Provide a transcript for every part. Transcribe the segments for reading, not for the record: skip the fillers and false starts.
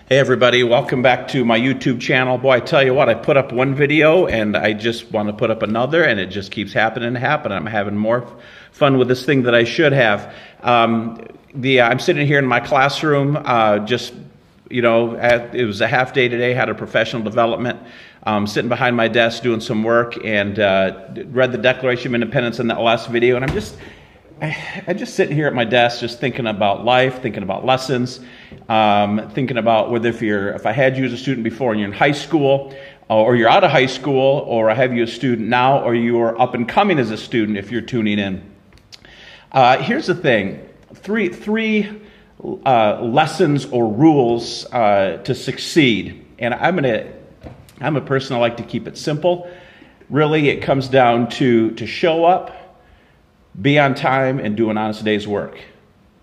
Hey everybody, welcome back to my YouTube channel. Boy, I tell you what, I put up one video and I just want to put up another and it just keeps happening and happening. I'm having more fun with this thing that I should have. I'm sitting here in my classroom, it was a half day today, had a professional development. Sitting behind my desk doing some work and read the Declaration of Independence in that last video, and I'm just sitting here at my desk, just thinking about life, thinking about lessons, thinking about whether if I had you as a student before and you're in high school, or you're out of high school, or I have you a student now, or you are up and coming as a student if you're tuning in. Here's the thing: three lessons or rules to succeed, and I'm a person, I like to keep it simple. Really, it comes down to show up, be on time, and do an honest day's work.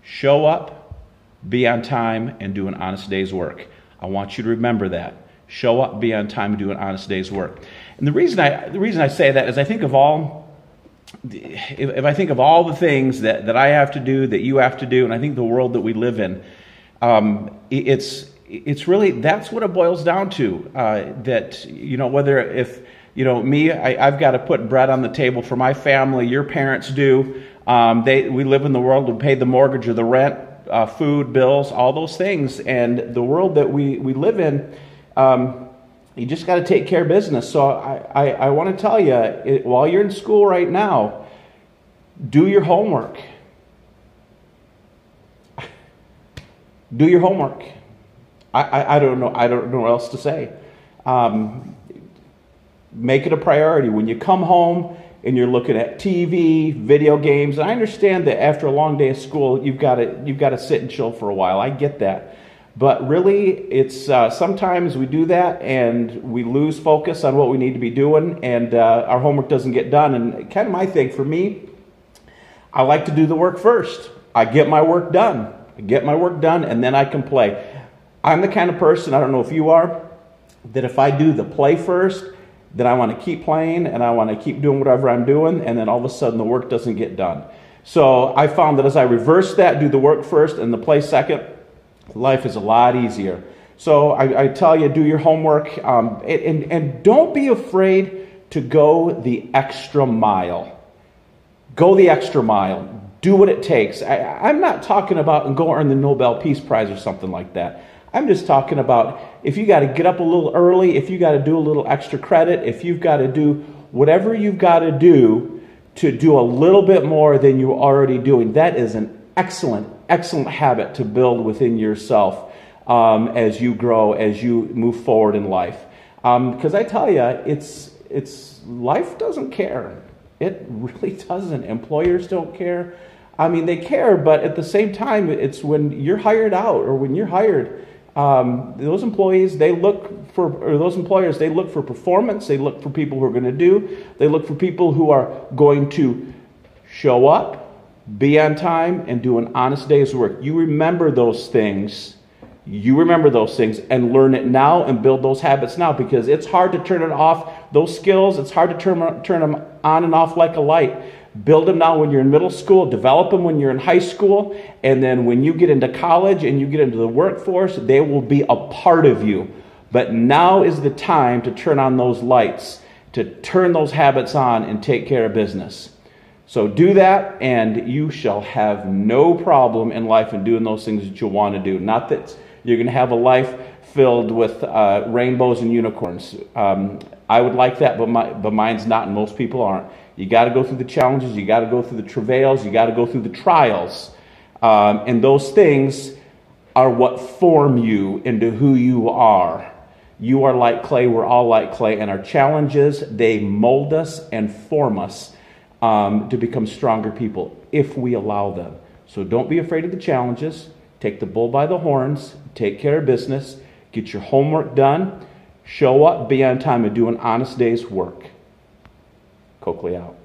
Show up, be on time, and do an honest day's work. I want you to remember that. Show up, be on time, and do an honest day's work. And the reason I say that is I think of all the things that I have to do, that you have to do, and I think the world that we live in, it's really, that's what it boils down to. I've got to put bread on the table for my family. Your parents do. We live in the world to pay the mortgage or the rent, food, bills, all those things. And the world that we live in, you just got to take care of business. So I want to tell you, while you're in school right now, do your homework. Do your homework. I don't know what else to say. Make it a priority. When you come home and you're looking at TV, video games, and I understand that after a long day of school, you've got to sit and chill for a while. I get that. But really, it's sometimes we do that and we lose focus on what we need to be doing, and our homework doesn't get done. And kind of my thing, for me, I like to do the work first. I get my work done. And then I can play. I'm the kind of person, I don't know if you are, that if I do the play first, then I want to keep playing and I want to keep doing whatever I'm doing, and then all of a sudden the work doesn't get done. So I found that as I reverse that, do the work first and the play second, life is a lot easier. So I tell you, do your homework, and don't be afraid to go the extra mile. Go the extra mile. Do what it takes. I'm not talking about go earn the Nobel Peace Prize or something like that. I'm just talking about if you got to get up a little early, if you got to do a little extra credit, if you've got to do whatever you've got to do a little bit more than you're already doing. That is an excellent habit to build within yourself as you grow, as you move forward in life. Because I tell you, it's life doesn't care. It really doesn't. Employers don't care. I mean, they care, but at the same time, it's when you're hired out or when you're hired. Those employers, they look for performance. They look for people who are going to do. They look for people who are going to show up, be on time, and do an honest day's work. You remember those things. And learn it now and build those habits now, because it's hard to turn it off. Those skills, it's hard to turn them on and off like a light. Build them now when you're in middle school, develop them when you're in high school, and then when you get into college and you get into the workforce, they will be a part of you. But now is the time to turn on those lights, to turn those habits on and take care of business. So do that, and you shall have no problem in life in doing those things that you want to do. Not that you're going to have a life filled with rainbows and unicorns. I would like that, but mine's not, and most people aren't. You got to go through the challenges. You got to go through the travails. You got to go through the trials. And those things are what form you into who you are. You are like clay. We're all like clay. And our challenges, they mold us and form us to become stronger people if we allow them. So don't be afraid of the challenges. Take the bull by the horns. Take care of business. Get your homework done. Show up, be on time, and do an honest day's work. Coakley out.